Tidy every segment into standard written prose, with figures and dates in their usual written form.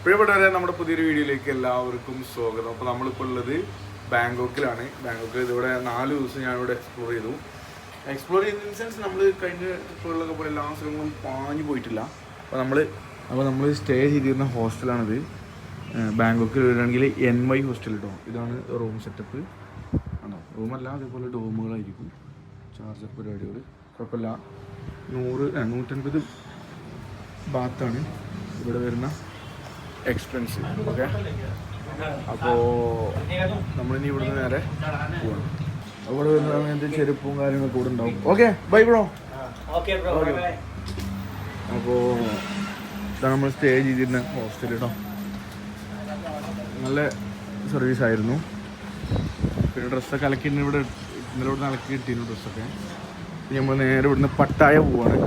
പ്രിയപ്പെട്ടവരെ, നമ്മുടെ പുതിയൊരു വീഡിയോയിലേക്ക് എല്ലാവർക്കും സ്വാഗതം. അപ്പോൾ നമ്മളിപ്പോൾ ഉള്ളത് ബാങ്കോക്കിലാണ്. ബാങ്കോക്കിൽ ഇതിവിടെ 4 ദിവസം ഞാനിവിടെ എക്സ്പ്ലോർ ചെയ്തു. എക്സ്പ്ലോർ ചെയ്തതിന് സെൻസ് നമ്മൾ കഴിഞ്ഞ ട്രിപ്പുകളിലൊക്കെ പോലെ എല്ലാ സ്ഥലങ്ങളും പാഞ്ഞു പോയിട്ടില്ല. അപ്പോൾ നമ്മൾ സ്റ്റേ ചെയ്തിരുന്ന ഹോസ്റ്റലാണിത്. ബാങ്കോക്കിൽ വരികയാണെങ്കിൽ NY ഹോസ്റ്റൽ കേട്ടോ. ഇതാണ് റൂം സെറ്റപ്പ് ആണോ. റൂമല്ല, അതേപോലെ ഡോമുകളായിരിക്കും. ചാർജർ പരിപാടികൾ കുഴപ്പമില്ല. 150 ബാത്താണ് ഇവിടെ വരുന്ന എക്സ്പെൻസ്. ഓക്കെ, അപ്പോൾ നമ്മളിനി ഇവിടുന്ന് നേരെ പോകണം. അവിടെ വരുന്ന സമയത്ത് ചെരുപ്പും കാര്യങ്ങളൊക്കെ ഇവിടെ ഉണ്ടാവും. Okay, bye bro. അപ്പോൾ ഇതാണ് നമ്മൾ സ്റ്റേ ചെയ്തിരുന്ന ഹോസ്റ്റൽ കേട്ടോ. നല്ല സർവീസ് ആയിരുന്നു. പിന്നെ ഡ്രസ്സൊക്കെ അലക്കിയിട്ട് ഇവിടെ ഇന്നലെ ഇവിടെ അലക്കി കിട്ടിയിരുന്നു ഡ്രസ്സൊക്കെ. നമ്മൾ നേരെ ഇവിടുന്ന് പട്ടായ പോവാണ്.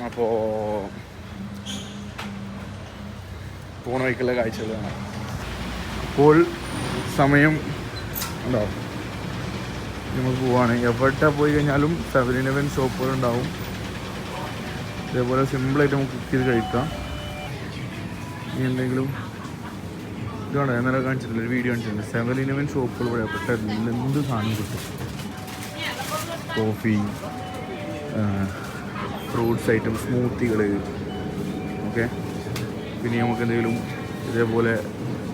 അപ്പോൾ പോണ വഴിക്കുള്ള കാഴ്ചകളാണ്. അപ്പോൾ സമയം ഉണ്ടാവും, നമ്മൾ പോവാണ്. എവിടെ പോയി കഴിഞ്ഞാലും 7-Eleven ഷോപ്പുകളുണ്ടാവും. ഇതേപോലെ സിമ്പിളായിട്ട് നമുക്ക് കുക്ക് ചെയ്ത് കഴിക്കാം. ഇനി എന്തെങ്കിലും ഇതാണ് ഇന്നലെ കാണിച്ചിട്ടില്ല, ഒരു വീഡിയോ കാണിച്ചിട്ടുണ്ട്. 7-Eleven ഷോപ്പുകൾ ഇവിടെ എപ്പെട്ട എന്ത് സാധനം കിട്ടും. കോഫി, ഫ്രൂട്ട്സ് ഐറ്റം, സ്മൂത്തികൾ. ഓക്കെ, പിന്നെ നമുക്ക് എന്തെങ്കിലും ഇതേപോലെ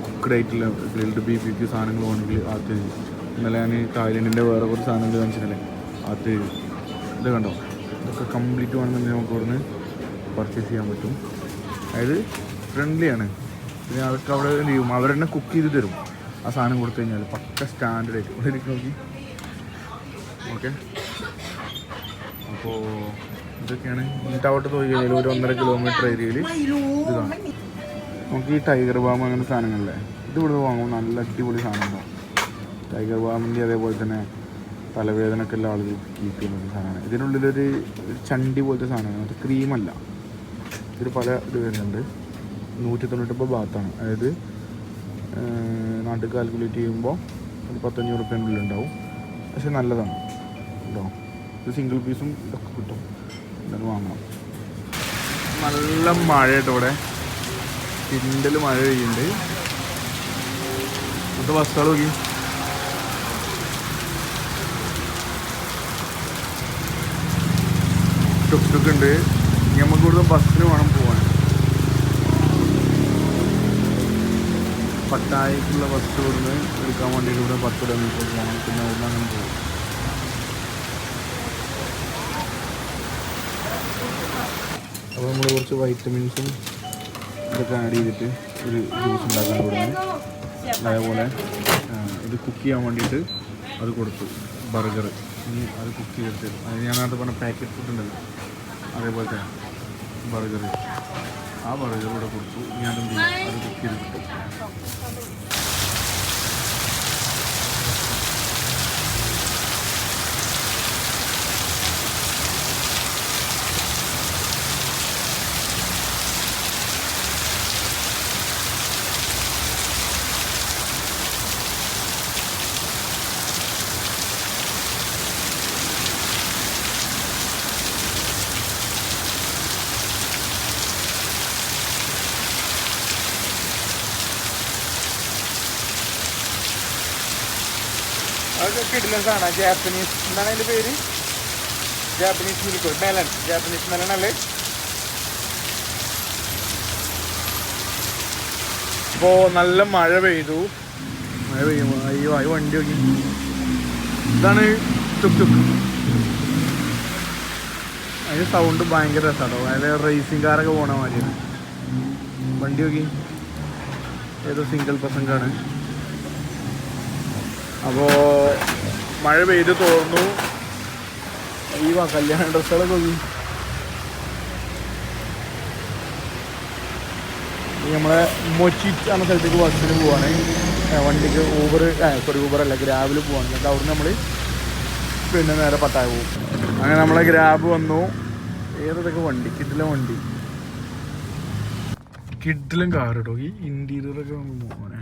കുക്ക്ഡ് ആയിട്ടുള്ള ഗ്രിൽഡ് ബീഫ് സാധനങ്ങൾ വേണമെങ്കിൽ അത്. ഇന്നലെ ഞാൻ തായ്ലൻഡിൻ്റെ വേറെ കുറച്ച് സാധനങ്ങൾ കാണിച്ചിട്ടില്ലേ, അത്. ഇത് കണ്ടോ, ഇതൊക്കെ കംപ്ലീറ്റ് വേണമെന്നുണ്ടെങ്കിൽ നമുക്ക് ഇവിടുന്ന് പർച്ചേസ് ചെയ്യാൻ പറ്റും. അതായത് ഫ്രണ്ട്ലിയാണ്. പിന്നെ അതൊക്കെ അവിടെ എന്ത് ചെയ്യും, അവരെന്നെ കുക്ക് ചെയ്ത് തരും. ആ സാധനം കൊടുത്തു കഴിഞ്ഞാൽ പക്ക സ്റ്റാൻഡേർഡ് ആയിട്ട് ഇവിടെ എനിക്ക് നോക്കി. ഓക്കെ, അപ്പോൾ ഇതൊക്കെയാണ്. എന്നിട്ട് അവിടെ പോയി കഴിഞ്ഞാൽ ഒരു 1.5 കിലോമീറ്റർ ഏരിയയിൽ ഇത് കാണും. നമുക്ക് ഈ ടൈഗർ ബാം അങ്ങനെ സാധനങ്ങളല്ലേ, ഇത് ഇവിടെ വാങ്ങുമ്പോൾ നല്ല അടിപൊളി സാധനം ഉണ്ടാവും. ടൈഗർ ബാമിൻ്റെ അതേപോലെ തന്നെ തലവേദനയൊക്കെ എല്ലാ ആളുകൾ കീപ്പ് ചെയ്യുന്ന സാധനമാണ്. ഇതിനുള്ളിലൊരു ചണ്ടി പോലത്തെ സാധനമാണ്, അത് ക്രീമല്ല. ഇതിൽ പല ഇത് വരുന്നുണ്ട്. 199 ബാത്താണ്. അതായത് നാട്ടിൽ കാൽക്കുലേറ്റ് ചെയ്യുമ്പോൾ ഒരു 15 റുപ്യേൻ്റെ ഉണ്ടാവും. പക്ഷെ നല്ലതാണ് കേട്ടോ. ഇത് സിംഗിൾ പീസും ഇതൊക്കെ കിട്ടും. ഇതൊക്കെ വാങ്ങണം. നല്ല മഴ കേട്ടോ ഇവിടെ, കിണ്ടൽ മഴ പെയ്യുന്നുണ്ട്. ഇന്നത്തെ ബസ്സുകൾ നോക്കി. ടുക്ക് ഉണ്ട്. നമുക്ക് ഇവിടുന്ന് ബസ്സിന് വേണം പോകാൻ. പട്ടായക്കുള്ള ബസ് ഇവിടുന്ന് എടുക്കാൻ വേണ്ടിയിട്ട് ഇവിടെ 10 കിലോമീറ്റർ പോകണം. പിന്നെ അവിടുന്ന് അങ്ങനെ പോകും. അപ്പോൾ നമ്മൾ കുറച്ച് വൈറ്റമിൻസും ഇതൊക്കെ ആഡ് ചെയ്തിട്ട് ഒരു ജ്യൂസ് ഉണ്ടാക്കാൻ ഇവിടുന്ന്. അതേപോലെ ഇത് കുക്ക് ചെയ്യാൻ വേണ്ടിയിട്ട് അത് കൊടുത്തു. ബർഗർ ഇനി അത് കുക്ക് ചെയ്തിട്ട്, അത് ഞാൻ നേരത്തെ പറഞ്ഞ പാക്കറ്റ് ഫുഡ് ഉണ്ടല്ലോ, അതേപോലത്തെ ബർഗർ. ആ ബർഗർ ഇവിടെ കൊടുത്തു. ഇനി അതെന്ത് ചെയ്യും, അത് കുക്ക് ചെയ്ത് കിട്ടും. അതൊക്കെ ഇടില്ല സാധനം. ജാപ്പനീസ് എന്താണ് അതിൻ്റെ പേര്? Japanese milk melon. Japanese melon അല്ലേ? ഇപ്പോൾ നല്ല മഴ പെയ്തു. മഴ പെയ്യുമ്പോൾ അയ്യോ ഈ വണ്ടി നോക്കി. ഇതാണ് ടുക് ടുക്. അതിന് സൗണ്ട് ഭയങ്കര രസമാണോ. അതായത് റേസിംഗ് കാറൊക്കെ പോകണ മാതിരിയാണ് വണ്ടി നോക്കി. ഏതോ സിംഗിൾ പ്രസംഗാണ്. അപ്പോൾ മഴ പെയ്ത് തോർന്നു. ഈ കല്യാണ ഡ്രസ്സുകളൊക്കെ നോക്കി. നമ്മളെ മൊച്ചി എന്ന സ്ഥലത്തേക്ക് ബസ്സിന് പോവാണ്. വണ്ടിക്ക് ഊബറല്ല ഗ്രാബിൽ പോവാണ്. എന്നിട്ട് അവിടെ നമ്മൾ പിന്നെ നേരെ പട്ടായ പോകും. അങ്ങനെ നമ്മളെ ഗ്രാബ് വന്നു. ഏതൊക്കെ വണ്ടി, കിഡിലും വണ്ടി, കിഡിലും കാർ കേട്ടോ. ഈ ഇൻറ്റീരിയറൊക്കെ പോവാനെ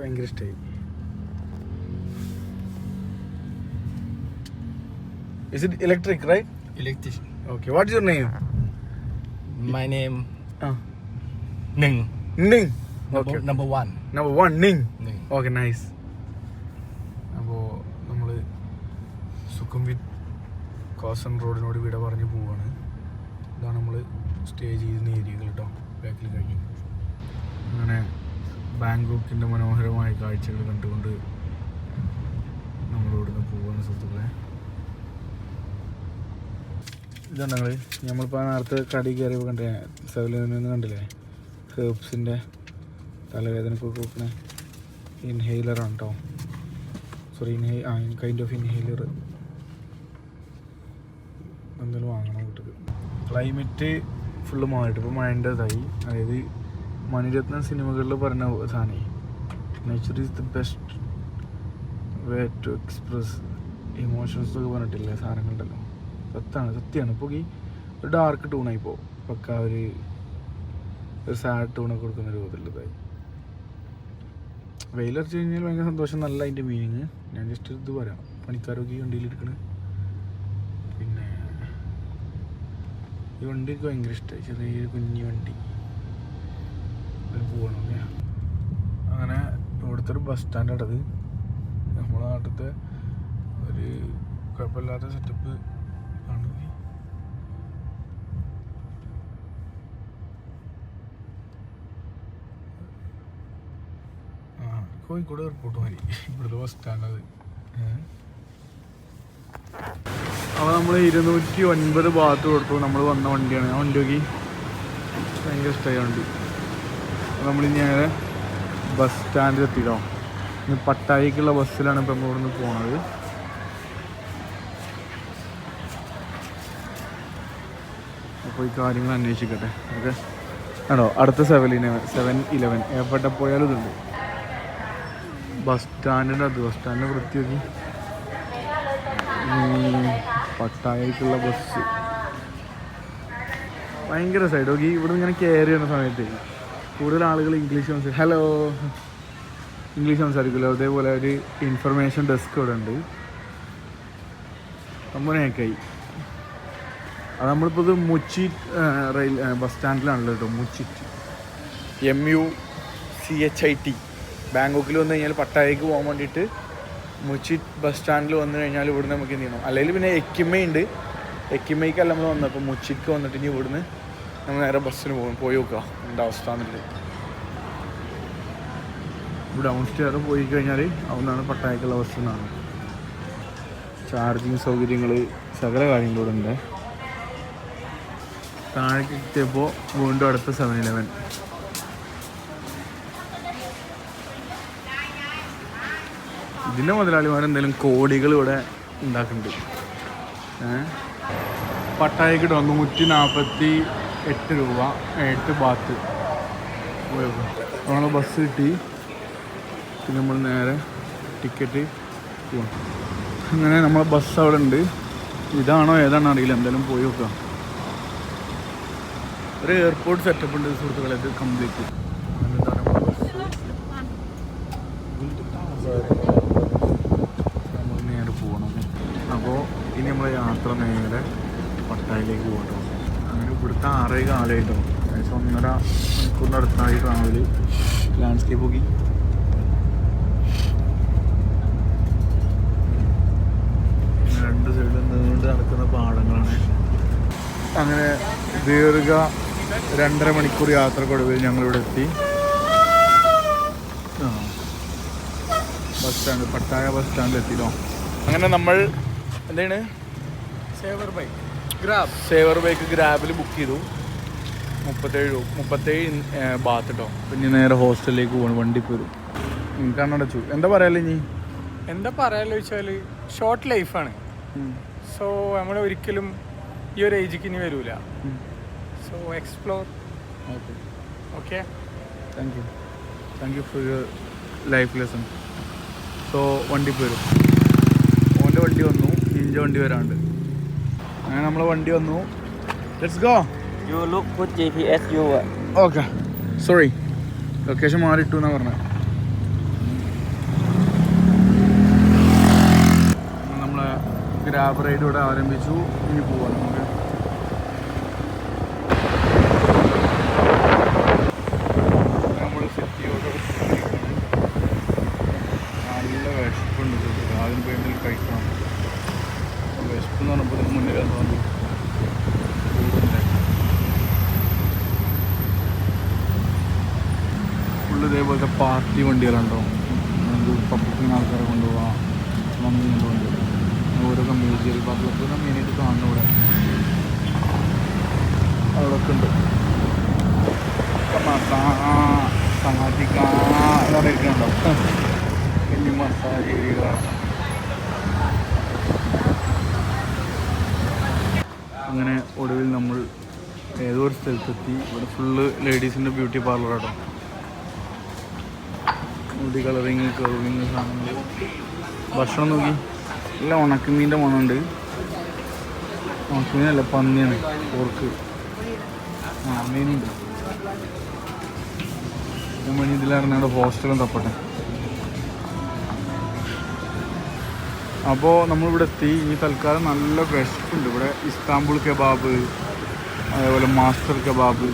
ഭയങ്കര ഇഷ്ടമായി. Is it electric, right? Electrician. Okay. What is your name? My name Ning. Okay. Number one. Ning. Okay, nice. അപ്പോൾ നമ്മൾ സുഖംവിത്ത് കോസൻ റോഡിനോട് വിട പറഞ്ഞ് പോവാണ്. ഇതാണ് നമ്മൾ സ്റ്റേ ചെയ്യുന്ന ഏരിയകൾ കേട്ടോ. ബാക്കിൽ കഴിഞ്ഞു. അങ്ങനെ ബാങ്കോക്കിൻ്റെ മനോഹരമായ കാഴ്ചകൾ കണ്ടുകൊണ്ട് നമ്മളിവിടുന്ന് പോവാണ് സുഹൃത്തുക്കളെ. ഇതാണ് നമ്മളിപ്പോൾ നേരത്തെ കടി കയറിയപ്പോൾ കണ്ടേ, 7-Eleven കണ്ടില്ലേ, ഹെർബ്സിൻ്റെ തലവേദനക്കൊക്കെ വെക്കണ ഇൻഹെയിലറാണ് കേട്ടോ. Sorry, kind of inhaler. എന്തെങ്കിലും വാങ്ങണം വീട്ടിൽ. ക്ലൈമറ്റ് ഫുള്ള് മാറിയിട്ട് ഇപ്പോൾ മഴേണ്ടതായി. അതായത് മണിരത്നം സിനിമകളിൽ പറഞ്ഞ സാധനം, nature is the best way to express emotions ഒക്കെ പറഞ്ഞിട്ടില്ലേ സാധനങ്ങളുണ്ടല്ലോ. സത്യമാണ്. ഇപ്പോൾ ഈ ഒരു ഡാർക്ക് ടൂണായി പോകും, പക്ക ഒരു സാഡ് ടൂണൊക്കെ കൊടുക്കുന്നൊരു ഇതിലുള്ളതായി. വെയിലടിച്ച് കഴിഞ്ഞാൽ ഭയങ്കര സന്തോഷം, നല്ല അതിൻ്റെ മീനിങ്. ഞാൻ ജസ്റ്റ് ഇത് പറയാം, പണിക്കാരൊക്കെ ഈ വണ്ടിയിലെടുക്കണ്. പിന്നെ ഈ വണ്ടി എനിക്ക് ഭയങ്കര ഇഷ്ടമായി, ചെറിയൊരു കുഞ്ഞി വണ്ടി പോകണം. അങ്ങനെ ഇവിടുത്തെ ഒരു ബസ് സ്റ്റാൻഡാണ് അത്. നമ്മുടെ നാട്ടിലത്തെ ഒരു കുഴപ്പമില്ലാത്ത സെറ്റപ്പ് ആണ്. കോഴിക്കോട് എയർപോർട്ട് മാറി ഇവിടുത്തെ ബസ് സ്റ്റാൻഡത്. അപ്പോൾ നമ്മൾ 209 ഭാഗത്ത് കൊടുത്തു. നമ്മൾ വന്ന വണ്ടിയാണ്. ആ വണ്ടിയൊക്കെ ഭയങ്കര ഇഷ്ടമായ വണ്ടി. നമ്മളിനി നേരെ ബസ് സ്റ്റാൻഡിൽ എത്തിയിട്ടോ. ഇനി പട്ടായിക്കുള്ള ബസ്സിലാണ് ഇപ്പം നമ്മൾ ഇവിടുന്ന് പോണത്. അപ്പോൾ ഈ കാര്യങ്ങൾ അന്വേഷിക്കട്ടെ. ഓക്കെ ആണോ, അടുത്ത 7-Eleven എവിടെ പോയാലും ഇതുണ്ട്. ബസ് സ്റ്റാൻഡിൻ്റെ അത്, ബസ് സ്റ്റാൻഡിൻ്റെ വൃത്തിയൊക്കെ. പട്ടായക്കുള്ള ബസ് ഭയങ്കര സൈഡ്. ഓക്കെ, ഇവിടെ ഇങ്ങനെ കയറി ചെയ്യുന്ന സമയത്ത് കൂടുതൽ ആളുകൾ ഇംഗ്ലീഷ് സംസാരിക്കുമല്ലോ. അതേപോലെ ഒരു ഇൻഫർമേഷൻ ഡെസ്ക് ഇവിടെ ഉണ്ട്. അങ്ങനെയൊക്കെയായി. അത് നമ്മളിപ്പോൾ ഇത് മുച്ചിറ്റ് ബസ് സ്റ്റാൻഡിലാണല്ലോ കേട്ടോ. മുച്ചിറ്റ് MUCHIT. ബാങ്കോക്കിൽ വന്നു കഴിഞ്ഞാൽ പട്ടായക്ക് പോകാൻ വേണ്ടിയിട്ട് മുച്ചിറ്റ് ബസ് സ്റ്റാൻഡിൽ വന്നു കഴിഞ്ഞാൽ ഇവിടുന്ന് നമുക്ക് എന്ത് ചെയ്യണം. അല്ലെങ്കിൽ പിന്നെ എക്കിമയുണ്ട്. എക്കിമയ്ക്കല്ല നമ്മൾ വന്നപ്പോൾ മുച്ചിക്ക് വന്നിട്ട് ഇനി ഇവിടുന്ന് നമ്മൾ നേരെ ബസ്സിന് പോയി നോക്കുക എന്താ അവസ്ഥ എന്നുള്ളത്. ഡൗൺ സ്റ്റെയർ പോയി കഴിഞ്ഞാൽ അവിടുന്നാണ് പട്ടായക്കുള്ള ബസ് എന്നാണ്. ചാർജിങ് സൗകര്യങ്ങൾ, സകല കാര്യങ്ങളിവിടെ ഉണ്ട്. താഴേക്ക് എത്തിയപ്പോൾ വീണ്ടും അടുത്ത 7-Eleven. ഇതിൻ്റെ മുതലാളിമാരെന്തെങ്കിലും കോടികൾ ഇവിടെ ഉണ്ടാക്കുന്നുണ്ട്. പട്ടായക്ക് 148 രൂപ 8 ബാത്ത്. നമ്മൾ ബസ് കിട്ടി. പിന്നെ നമ്മൾ നേരെ ടിക്കറ്റ് പോകണം. അങ്ങനെ നമ്മളെ ബസ് അവിടെ ഉണ്ട്. ഇതാണോ ഏതാണോ അറിയില്ല, എന്തായാലും പോയി നോക്കാം. ഒരു എയർപോർട്ട് സെറ്റപ്പ് ഉണ്ട് സുഹൃത്തുക്കളെ, ഇത് കംപ്ലീറ്റ്. എന്താണ് നമ്മുടെ ബസ്. നമ്മൾ നേരെ പോകണം. അപ്പോൾ ഇനി നമ്മളെ യാത്ര നേരെ പട്ടായയിലേക്ക് പോകണം. അങ്ങനെ ഇവിടുത്തെ 6 കാലമായിട്ടോ, ഏകദേശം 1.5 മണിക്കൂറിൻ്റെ അടുത്തായി ട്രാവൽ. ലാൻഡ്സ്കേപ്പ് നോക്കി. രണ്ട് സൈഡിൽ നീണ്ട് നടക്കുന്ന പാടങ്ങളാണ്. അങ്ങനെ ദീർഘ 2.5 മണിക്കൂർ യാത്രക്കൊടുവിൽ ഞങ്ങളിവിടെ എത്തി. ബസ് സ്റ്റാൻഡ്, പട്ടായ ബസ് സ്റ്റാൻഡിൽ എത്തിയിട്ടോ. അങ്ങനെ നമ്മൾ എന്താണ് സേവർ ബൈക്ക് ഗ്രാബിൽ ബുക്ക് ചെയ്തു. 37 ബാത്ത് കേട്ടോ. പിന്നെ നേരെ ഹോസ്റ്റലിലേക്ക് പോകണം. വണ്ടി പോരും. കണ്ണടച്ചു. എന്താ പറയാലോ ഇനി? എന്താ പറയാലോ വെച്ചാൽ ഷോർട്ട് ലൈഫാണ്. സോ നമ്മൾ ഒരിക്കലും ഈ ഒരു ഏജിക്ക് ഇനി വരൂല. So explore. Okay, thank you for your life lesson. So വണ്ടി പോരും. ഓൻ്റെ വണ്ടി വന്നു, നിൻ്റെ വണ്ടി വരാണ്ട്. അങ്ങനെ നമ്മളെ വണ്ടി വന്നു. Let's go. You look put GPS you. Okay, sorry, location മാറിയിട്ടു എന്നാണ് പറഞ്ഞത്. നമ്മളെ ഗ്രാബ് റൈഡ് ഇവിടെ ആരംഭിച്ചു. ഇനി പോവാം നമുക്ക്. ഇതേപോലത്തെ പാർട്ടി വണ്ടികളുണ്ടോ, നമുക്ക് പബ്ലിക്കിന് ആൾക്കാരെ കൊണ്ടുപോകാം, മമ്മീൻ്റെ വണ്ടി, ഓരോ കമ്മ്യൂണിറ്റി പബ്ലിക്കിനെ മെയിനായിട്ട് കാണുന്ന ഇവിടെ അവിടെയൊക്കെ ഉണ്ട്. സമാധിക്കാറിക്കണ്ടോ വലിയ മസാജ് ഏരിയകളാണ്. അങ്ങനെ ഒടുവിൽ നമ്മൾ ഏതോ ഒരു സ്ഥലത്തെത്തി. ഇവിടെ ഫുള്ള് ലേഡീസിൻ്റെ ബ്യൂട്ടി പാർലറാട്ടോ. മുടി കളറിങ്, കർവിങ് സാധനങ്ങൾ. ഭക്ഷണം നോക്കി, നല്ല ഉണക്കമീൻ്റെ മണമുണ്ട്. ഉണക്കമീനല്ല, പന്നിയാണ്, പോർക്ക്. മീനുണ്ട്. മണി ഇതിലിറങ്ങാണ്ട് ഹോസ്റ്റലും തപ്പട്ടെ. അപ്പോൾ നമ്മളിവിടെ എത്തി. ഈ തൽക്കാലം നല്ല വിശപ്പുണ്ട്. ഇവിടെ ഇസ്താംബുൾ കബാബ്, അതേപോലെ മാസ്റ്റർ കബാബ്,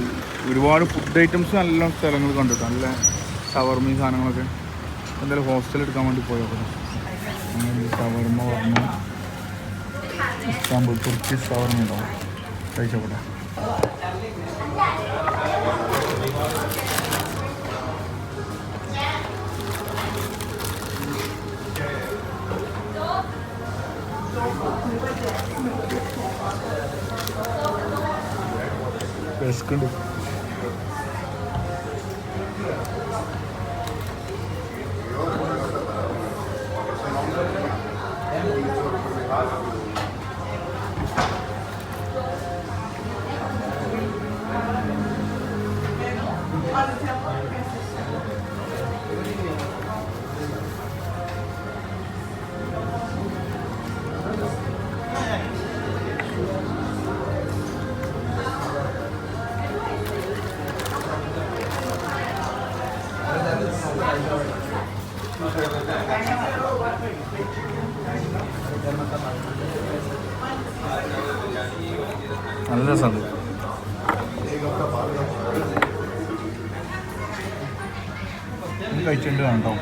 ഒരുപാട് ഫുഡ് ഐറ്റംസ് നല്ല സ്ഥലങ്ങൾ കണ്ടിട്ട്, നല്ല ഷവർമയും സാധനങ്ങളൊക്കെ. എന്തായാലും ഹോസ്റ്റൽ എടുക്കാൻ വേണ്ടി പോയോട്ടെ. അങ്ങനെ ഷവർമ പറഞ്ഞു, ഇസ്താംബുൾ തുർക്കി ഷവർമ ഉണ്ടാവും, കഴിച്ചോട്ടെ. വിശക്കുണ്ട്. നല്ല രസമുണ്ട്. കഴിച്ചിട്ടുണ്ട് കണ്ടോ.